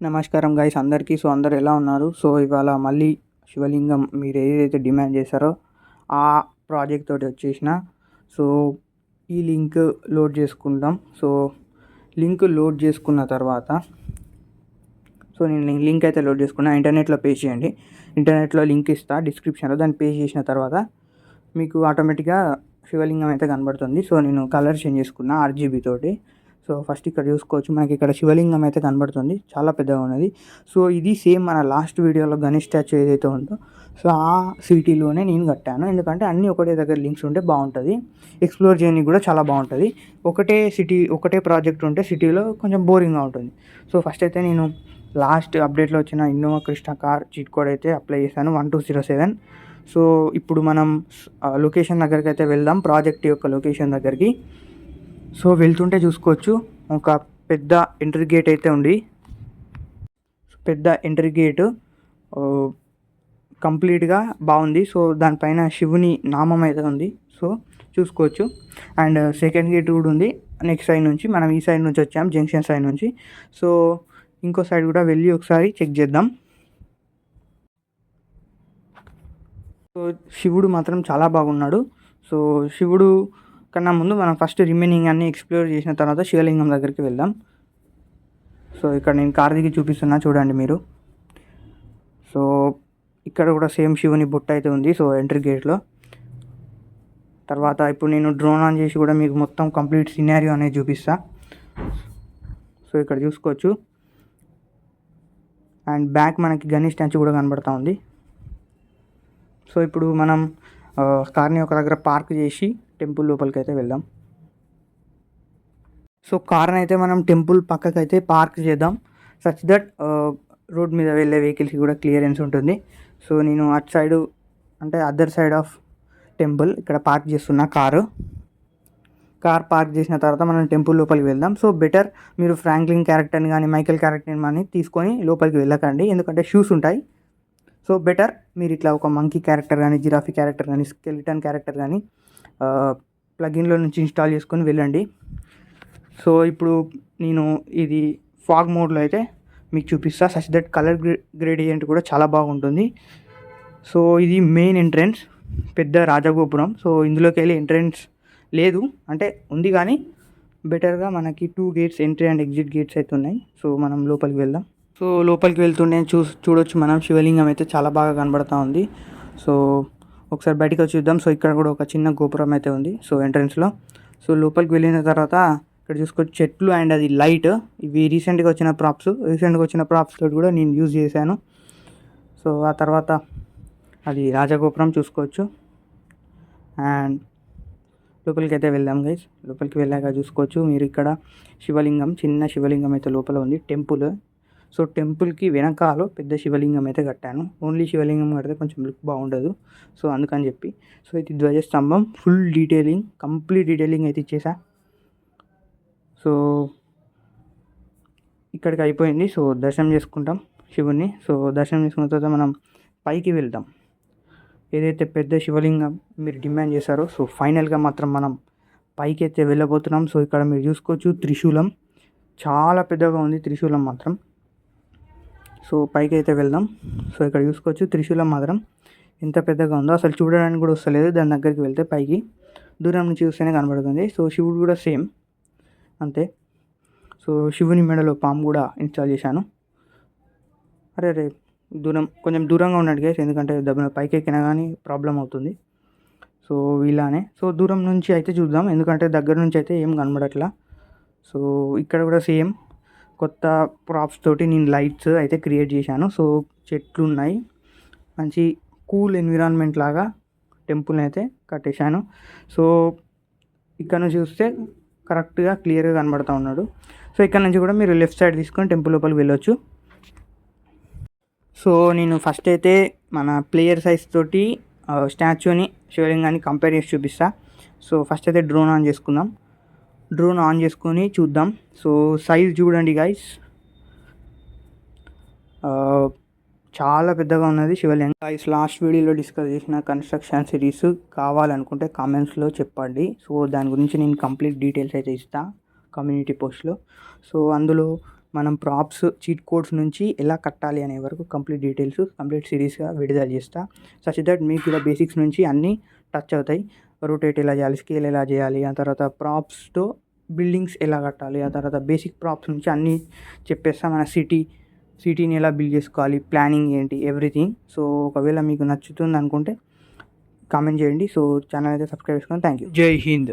నమస్కారం గైస్ అందరికీ. అందరు ఎలా ఉన్నారు? ఇవాళ మళ్ళీ శివలింగం మీరు ఏదైతే డిమాండ్ చేశారో ఆ ప్రాజెక్ట్ తోటి వచ్చేసిన. సో ఈ లింక్ లోడ్ చేసుకుందాం. లింక్ లోడ్ చేసుకున్న తర్వాత నేను లింక్ అయితే లోడ్ చేసుకున్నా. ఇంటర్నెట్లో పే చేయండి. ఇంటర్నెట్లో లింక్ ఇస్తా డిస్క్రిప్షన్లో. దాన్ని పే చేసిన తర్వాత మీకు ఆటోమేటిక్గా శివలింగం అయితే కనబడుతుంది. నేను కలర్ చేంజ్ చేసుకున్నా RGB తోటి. ఫస్ట్ ఇక్కడ చూసుకోవచ్చు, మనకి ఇక్కడ శివలింగం అయితే కనబడుతుంది, చాలా పెద్దగా ఉన్నది. ఇది సేమ్ మన లాస్ట్ వీడియోలో గణేష్ స్టాచ్యూ ఏదైతే ఉందో ఆ సిటీలోనే నేను కట్టాను. ఎందుకంటే అన్నీ ఒకటే దగ్గర లింక్స్ ఉంటే బాగుంటుంది, ఎక్స్ప్లోర్ చేయడానికి కూడా చాలా బాగుంటుంది. ఒకటే ప్రాజెక్ట్ ఉంటే సిటీలో కొంచెం బోరింగ్గా ఉంటుంది. ఫస్ట్ అయితే నేను లాస్ట్ అప్డేట్లో వచ్చిన Innova Crysta car cheat code అయితే అప్లై చేశాను 1207. ఇప్పుడు మనం లొకేషన్ దగ్గరికి అయితే వెళ్దాం, ప్రాజెక్ట్ యొక్క లొకేషన్ దగ్గరికి. వెళ్తుంటే చూసుకోవచ్చు, ఒక పెద్ద ఎంట్రీ గేట్ అయితే ఉంది. పెద్ద ఎంట్రీ గేటు కంప్లీట్గా బాగుంది. దానిపైన శివుని నామం అయితే ఉంది. చూసుకోవచ్చు. అండ్ సెకండ్ గేట్ కూడా ఉంది నెక్స్ట్ సైడ్ నుంచి. మనం ఈ సైడ్ నుంచి వచ్చాం, జంక్షన్ సైడ్ నుంచి. ఇంకో సైడ్ కూడా వెళ్ళి ఒకసారి చెక్ చేద్దాం. శివుడు మాత్రం చాలా బాగున్నాడు. శివుడు కన్నా ముందు మనం ఫస్ట్ రిమైనింగ్ అన్ని ఎక్స్ప్లోర్ చేసిన తర్వాత శివలింగం దగ్గరికి వెళ్దాం. ఇక్కడ నేను కార్ దిగి చూపిస్తున్నా, చూడండి మీరు. ఇక్కడ కూడా సేమ్ శివుని బొట్టు అయితే ఉంది ఎంట్రీ గేట్లో. తర్వాత ఇప్పుడు నేను డ్రోన్ ఆన్ చేసి కూడా మీకు మొత్తం కంప్లీట్ సినారియో అనేది చూపిస్తా. ఇక్కడ చూసుకోవచ్చు. అండ్ బ్యాక్ మనకి గణేష్ స్టాచ్యూ కూడా కనబడతా ఉంది. ఇప్పుడు మనం కార్ని ఒక దగ్గర పార్క్ చేసి టెంపుల్ లోపలికి అయితే వెళ్దాం. కార్ని అయితే మనం టెంపుల్ పక్కకి అయితే పార్క్ చేద్దాం, సచ్ దట్ రోడ్ మీద వెళ్ళే వెహికల్స్కి కూడా క్లియరెన్స్ ఉంటుంది. నేను అటు సైడు అంటే అదర్ సైడ్ ఆఫ్ టెంపుల్ ఇక్కడ పార్క్ చేస్తున్నా కార్ పార్క్ చేసిన తర్వాత మనం టెంపుల్ లోపలికి వెళ్దాం. బెటర్ మీరు ఫ్రాంక్లిన్ క్యారెక్టర్ని కానీ మైకేల్ క్యారెక్టర్ని కానీ తీసుకొని లోపలికి వెళ్ళకండి, ఎందుకంటే షూస్ ఉంటాయి. బెటర్ మీరు ఇట్లా ఒక మంకీ క్యారెక్టర్ కానీ, జిరాఫీ క్యారెక్టర్ కానీ, స్కెలిటన్ క్యారెక్టర్ కానీ ప్లగిన్లో నుంచి ఇన్స్టాల్ చేసుకొని వెళ్ళండి. ఇప్పుడు నేను ఇది ఫాగ్ మోడ్లో అయితే మీకు చూపిస్తా, సచ్ దట్ కలర్ గ్రేడియంట్ కూడా చాలా బాగుంటుంది. ఇది మెయిన్ ఎంట్రన్స్, పెద్ద రాజగోపురం. ఇందులోకి వెళ్ళి ఎంట్రన్స్ లేదు అంటే ఉంది, కానీ బెటర్గా మనకి 2 gates entry and exit gates అయితే ఉన్నాయి. మనం లోపలికి వెళ్దాం. లోపలికి వెళ్తుంటే చూడొచ్చు మనం శివలింగం అయితే చాలా బాగా కనబడతా ఉంది. ఒకసారి బయటికి వచ్చి చూద్దాం. ఇక్కడ కూడా ఒక చిన్న గోపురం అయితే ఉంది ఎంట్రన్స్లో. లోపలికి వెళ్ళిన తర్వాత ఇక్కడ చూసుకోవచ్చు చెట్లు అండ్ అది లైట్. ఇవి రీసెంట్గా వచ్చిన ప్రాప్స్ తోటి కూడా నేను యూజ్ చేశాను. ఆ తర్వాత అది రాజగోపురం చూసుకోవచ్చు. అండ్ లోపలికి అయితే వెళ్దాం గైస్. లోపలికి వెళ్ళాక చూసుకోవచ్చు మీరు ఇక్కడ శివలింగం, చిన్న శివలింగం అయితే లోపల ఉంది. టెంపుల్కి వెనకాల పెద్ద శివలింగం అయితే కట్టాను. ఓన్లీ శివలింగం కడితే కొంచెం లుక్ బాగుండదు, అందుకని చెప్పి. ఇది ధ్వజస్తంభం, ఫుల్ డీటెయిలింగ్, కంప్లీట్ డీటెయిలింగ్ అయితే ఇచ్చేసా. ఇక్కడికి అయిపోయింది. దర్శనం చేసుకుంటాం శివుణ్ణి. దర్శనం చేసుకున్న తర్వాత మనం పైకి వెళ్దాం. ఏదైతే పెద్ద శివలింగం మీరు డిమాండ్ చేశారో ఫైనల్గా మాత్రం మనం పైకి అయితే వెళ్ళబోతున్నాం. ఇక్కడ మీరు చూసుకోవచ్చు త్రిశూలం, చాలా పెద్దగా ఉంది త్రిశూలం మాత్రం. పైకి అయితే వెళ్దాం. ఇక్కడ చూసుకోవచ్చు త్రిశూలం మాత్రం ఎంత పెద్దగా ఉందో, అసలు చూడడానికి కూడా వస్తలేదు. దాని దగ్గరికి వెళ్తే పైకి దూరం నుంచి చూస్తేనే కనబడుతుంది. శివుడు కూడా సేమ్ అంతే. శివుని మెడలో పాము కూడా ఇన్స్టాల్ చేశాను. అరే కొంచెం దూరంగా ఉన్నాడు గైస్, ఎందుకంటే దబ్బున పైకి ఎక్కినా కానీ ప్రాబ్లం అవుతుంది. ఇలానే దూరం నుంచి అయితే చూద్దాం, ఎందుకంటే దగ్గర నుంచి అయితే ఏం కనబడట్లా. ఇక్కడ కూడా సేమ్ కొత్త ప్రాప్స్ తోటి నేను లైట్స్ అయితే క్రియేట్ చేశాను. చెట్లు ఉన్నాయి, మంచి కూల్ ఎన్విరాన్మెంట్ లాగా టెంపుల్ని అయితే కట్టేశాను. ఇక్కడ నుంచి చూస్తే కరెక్ట్గా క్లియర్గా కనబడుతూ ఉన్నాడు. ఇక్కడ నుంచి కూడా మీరు లెఫ్ట్ సైడ్ తీసుకొని టెంపుల్ లోపలికి వెళ్ళొచ్చు. నేను ఫస్ట్ అయితే మన ప్లేయర్ సైజ్ తోటి స్టాచ్యూని శివలింగాన్ని కంపేర్ చేసి చూపిస్తా. ఫస్ట్ అయితే డ్రోన్ ఆన్ చేసుకుందాం. డ్రోన్ ఆన్ చేసుకొని చూద్దాం. సైజ్ చూడండి గైస్, చాలా పెద్దగా ఉన్నది శివలింగం. గైస్ లాస్ట్ వీడియోలో డిస్కస్ చేసిన కన్స్ట్రక్షన్ సిరీస్ కావాలనుకుంటే కామెంట్స్లో చెప్పండి. దాని గురించి నేను కంప్లీట్ డీటెయిల్స్ అయితే ఇస్తాను కమ్యూనిటీ పోస్ట్లో. అందులో మనం ప్రాప్స్ చీట్ కోడ్స్ నుంచి ఎలా కట్టాలి అనే వరకు కంప్లీట్ డీటెయిల్స్ కంప్లీట్ సిరీస్గా విడుదల చేస్తా. సచ్ దట్ మీకు కూడా బేసిక్స్ నుంచి అన్నీ టచ్ అవుతాయి. రొటేట్ ఎలా చేయాలి, స్కేల్ ఎలా చేయాలి, ఆ తర్వాత ప్రాప్స్తో బిల్డింగ్స్ ఎలా కట్టాలి, ఆ తర్వాత బేసిక్ ప్రాప్స్ నుంచి అన్నీ చెప్పేస్తా. మన సిటీని ఎలా బిల్డ్ చేసుకోవాలి, ప్లానింగ్ ఏంటి, ఎవ్రీథింగ్. సో ఒకవేళ మీకు నచ్చుతుంది అనుకుంటే కామెంట్ చేయండి. సో ఛానల్ అయితే సబ్స్క్రైబ్ చేసుకోండి. Thank you. జై హింద్.